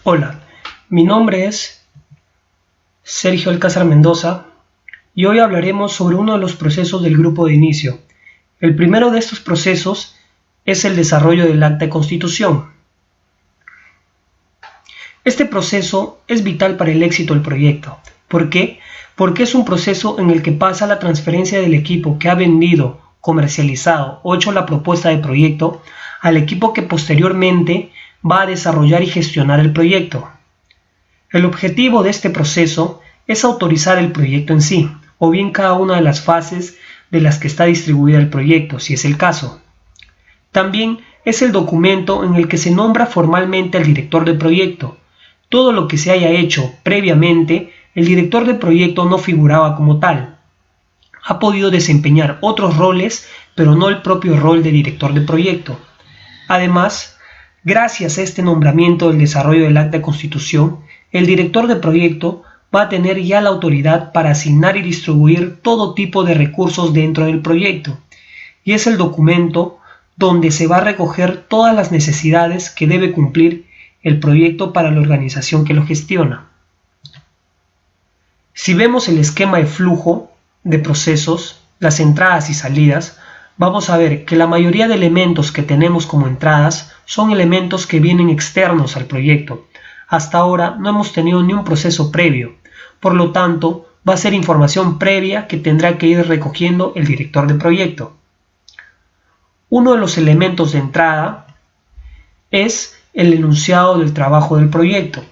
Hola, mi nombre es Sergio Alcázar Mendoza y hoy hablaremos sobre uno de los procesos del grupo de inicio. El primero de estos procesos es el desarrollo del acta de constitución. Este proceso es vital para el éxito del proyecto. ¿Por qué? Porque es un proceso en el que pasa la transferencia del equipo que ha vendido, comercializado o hecho la propuesta de proyecto al equipo que posteriormente va a desarrollar y gestionar el proyecto. El objetivo de este proceso es autorizar el proyecto en sí, o bien cada una de las fases de las que está distribuida el proyecto, si es el caso. También es el documento en el que se nombra formalmente al director de proyecto. Todo lo que se haya hecho previamente, el director de proyecto no figuraba como tal. Ha podido desempeñar otros roles, pero no el propio rol de director de proyecto. Además, gracias a este nombramiento del desarrollo del acta de constitución, el director de proyecto va a tener ya la autoridad para asignar y distribuir todo tipo de recursos dentro del proyecto, y es el documento donde se va a recoger todas las necesidades que debe cumplir el proyecto para la organización que lo gestiona. Si vemos el esquema de flujo de procesos, las entradas y salidas, vamos a ver que la mayoría de elementos que tenemos como entradas son elementos que vienen externos al proyecto. Hasta ahora no hemos tenido ni un proceso previo, por lo tanto va a ser información previa que tendrá que ir recogiendo el director de proyecto. Uno de los elementos de entrada es el enunciado del trabajo del proyecto.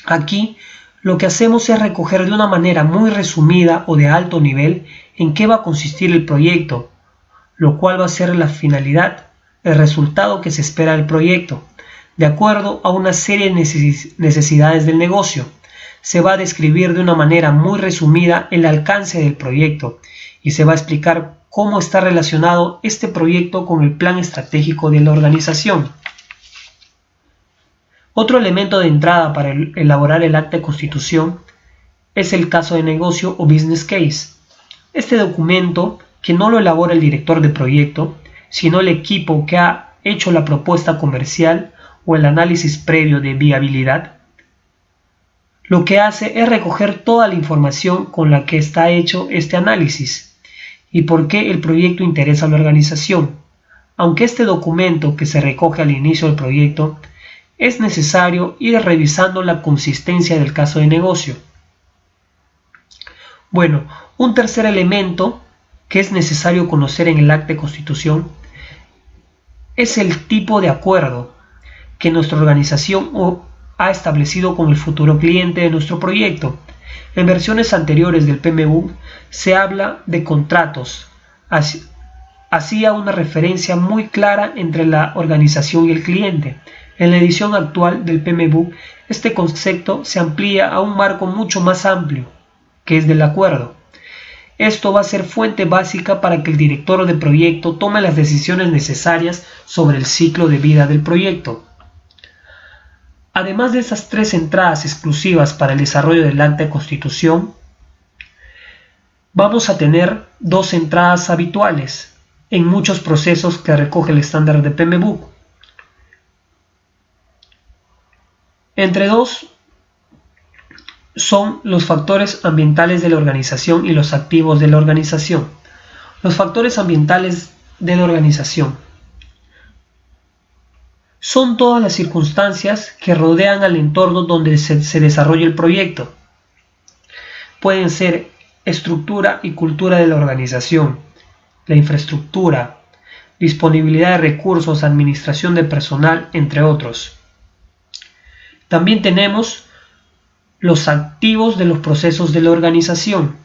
Aquí lo que hacemos es recoger de una manera muy resumida o de alto nivel en qué va a consistir el proyecto, lo cual va a ser la finalidad, el resultado que se espera del proyecto, de acuerdo a una serie de necesidades del negocio. Se va a describir de una manera muy resumida el alcance del proyecto y se va a explicar cómo está relacionado este proyecto con el plan estratégico de la organización. Otro elemento de entrada para elaborar el acta de constitución es el caso de negocio o business case. Este documento, que no lo elabora el director de proyecto, sino el equipo que ha hecho la propuesta comercial o el análisis previo de viabilidad, lo que hace es recoger toda la información con la que está hecho este análisis y por qué el proyecto interesa a la organización. Aunque este documento que se recoge al inicio del proyecto, es necesario ir revisando la consistencia del caso de negocio. Bueno, un tercer elemento que es necesario conocer en el acta de constitución es el tipo de acuerdo que nuestra organización ha establecido con el futuro cliente de nuestro proyecto. En versiones anteriores del PMBOK se habla de contratos. Hacía una referencia muy clara entre la organización y el cliente. En la edición actual del PMBOK, este concepto se amplía a un marco mucho más amplio, que es del acuerdo. Esto va a ser fuente básica para que el director de proyecto tome las decisiones necesarias sobre el ciclo de vida del proyecto. Además de esas tres entradas exclusivas para el desarrollo del acta de constitución, vamos a tener dos entradas habituales en muchos procesos que recoge el estándar de PMBOK. Entre dos son los factores ambientales de la organización y los activos de la organización. Los factores ambientales de la organización son todas las circunstancias que rodean al entorno donde se desarrolla el proyecto. Pueden ser estructura y cultura de la organización, la infraestructura, disponibilidad de recursos, administración de personal, entre otros. También tenemos los activos de los procesos de la organización.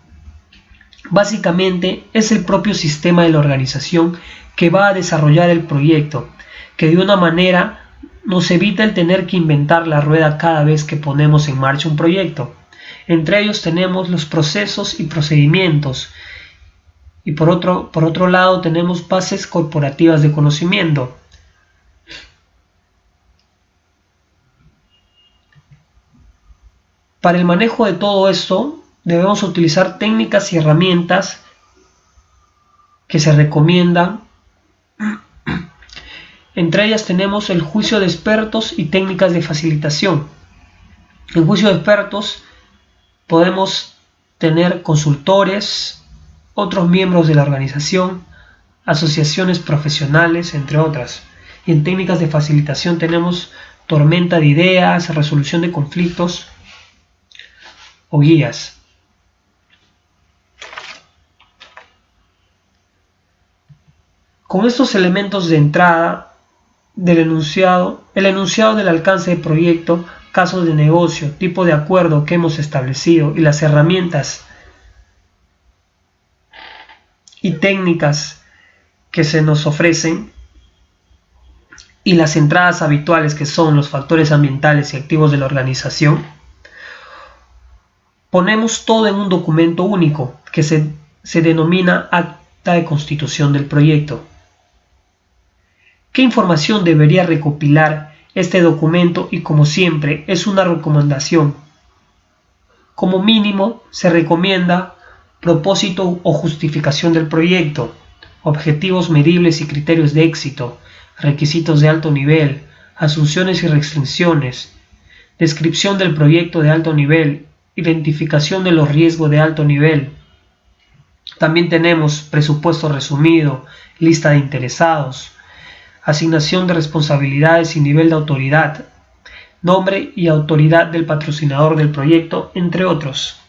Básicamente es el propio sistema de la organización que va a desarrollar el proyecto, que de una manera nos evita el tener que inventar la rueda cada vez que ponemos en marcha un proyecto. Entre ellos tenemos los procesos y procedimientos, y por otro lado tenemos bases corporativas de conocimiento. Para el manejo de todo esto debemos utilizar técnicas y herramientas que se recomiendan Entre ellas tenemos el juicio de expertos y técnicas de facilitación. En juicio de expertos podemos tener consultores, otros miembros de la organización, asociaciones profesionales, entre otras. Y en técnicas de facilitación tenemos tormenta de ideas, resolución de conflictos o guías. Con estos elementos de entrada del enunciado, el enunciado del alcance del proyecto, casos de negocio, tipo de acuerdo que hemos establecido y las herramientas y técnicas que se nos ofrecen y las entradas habituales que son los factores ambientales y activos de la organización, ponemos todo en un documento único que se denomina acta de constitución del proyecto. ¿Qué información debería recopilar este documento? Y como siempre es una recomendación. Como mínimo se recomienda propósito o justificación del proyecto, objetivos medibles y criterios de éxito, requisitos de alto nivel, asunciones y restricciones, descripción del proyecto de alto nivel, identificación de los riesgos de alto nivel. También tenemos presupuesto resumido, lista de interesados, asignación de responsabilidades y nivel de autoridad, nombre y autoridad del patrocinador del proyecto, entre otros.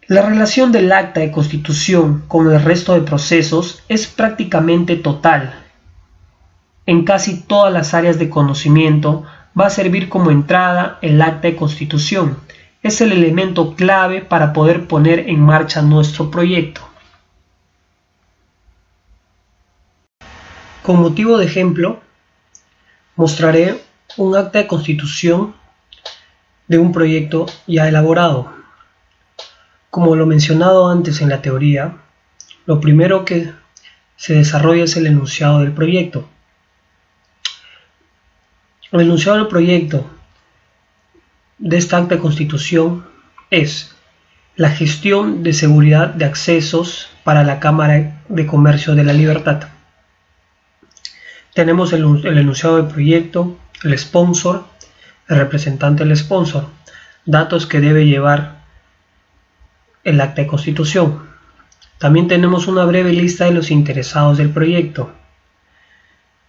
La relación del acta de constitución con el resto de procesos es prácticamente total. En casi todas las áreas de conocimiento va a servir como entrada el acta de constitución. Es el elemento clave para poder poner en marcha nuestro proyecto. Con motivo de ejemplo, mostraré un acta de constitución de un proyecto ya elaborado. Como lo mencionado antes en la teoría, lo primero que se desarrolla es el enunciado del proyecto. El enunciado del proyecto de esta acta de constitución es la gestión de seguridad de accesos para la Cámara de Comercio de la Libertad. Tenemos el enunciado del proyecto, el sponsor, el representante del sponsor, datos que debe llevar el acta de constitución. También tenemos una breve lista de los interesados del proyecto,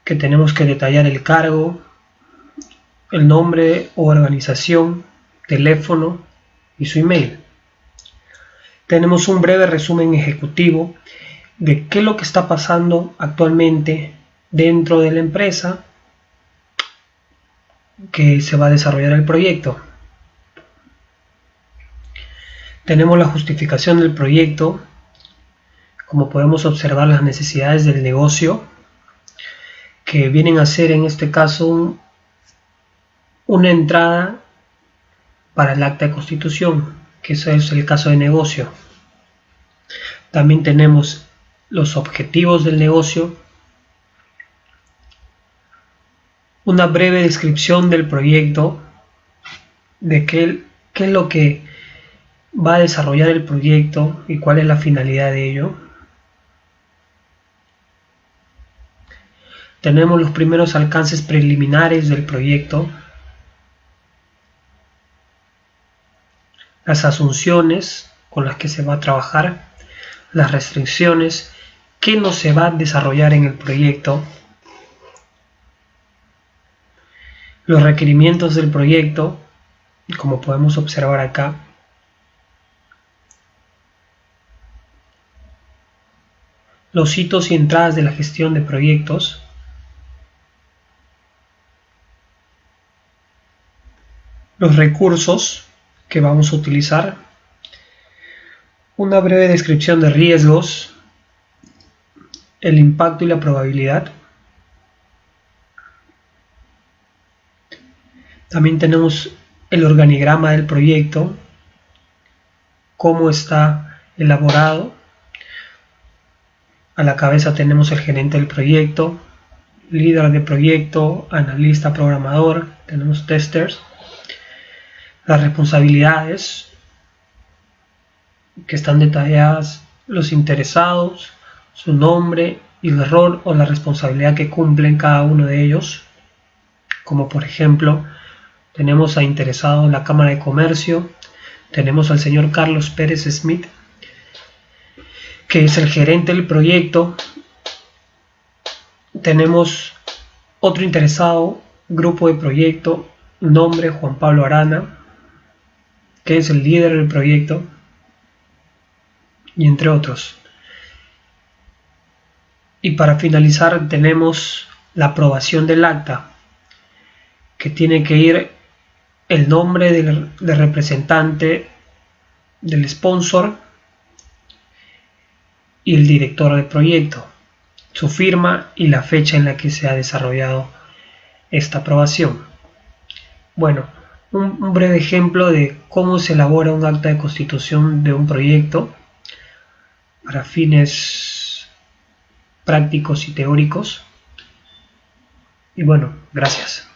que tenemos que detallar el cargo, el nombre o organización, teléfono y su email. Tenemos un breve resumen ejecutivo de qué es lo que está pasando actualmente dentro de la empresa que se va a desarrollar el proyecto. Tenemos la justificación del proyecto, como podemos observar las necesidades del negocio, que vienen a ser en este caso una entrada para el acta de constitución, que eso es el caso de negocio. También tenemos los objetivos del negocio, una breve descripción del proyecto, de qué es lo que va a desarrollar el proyecto y cuál es la finalidad de ello. Tenemos los primeros alcances preliminares del proyecto, las asunciones con las que se va a trabajar, las restricciones, qué no se va a desarrollar en el proyecto, los requerimientos del proyecto, como podemos observar acá, los hitos y entradas de la gestión de proyectos, los recursos que vamos a utilizar, una breve descripción de riesgos, el impacto y la probabilidad. También tenemos el organigrama del proyecto, cómo está elaborado. A la cabeza tenemos el gerente del proyecto, líder de proyecto, analista, programador, tenemos testers. Las responsabilidades que están detalladas, los interesados, su nombre y el rol o la responsabilidad que cumplen cada uno de ellos, como por ejemplo tenemos a interesado en la Cámara de Comercio, tenemos al señor Carlos Pérez Smith, que es el gerente del proyecto. Tenemos otro interesado, grupo de proyecto, nombre Juan Pablo Arana, que es el líder del proyecto, y entre otros. Y para finalizar tenemos la aprobación del acta, que tiene que ir el nombre del representante, del sponsor y el director del proyecto, su firma y la fecha en la que se ha desarrollado esta aprobación. Bueno, un breve ejemplo de cómo se elabora un acta de constitución de un proyecto para fines prácticos y teóricos. Y bueno, gracias.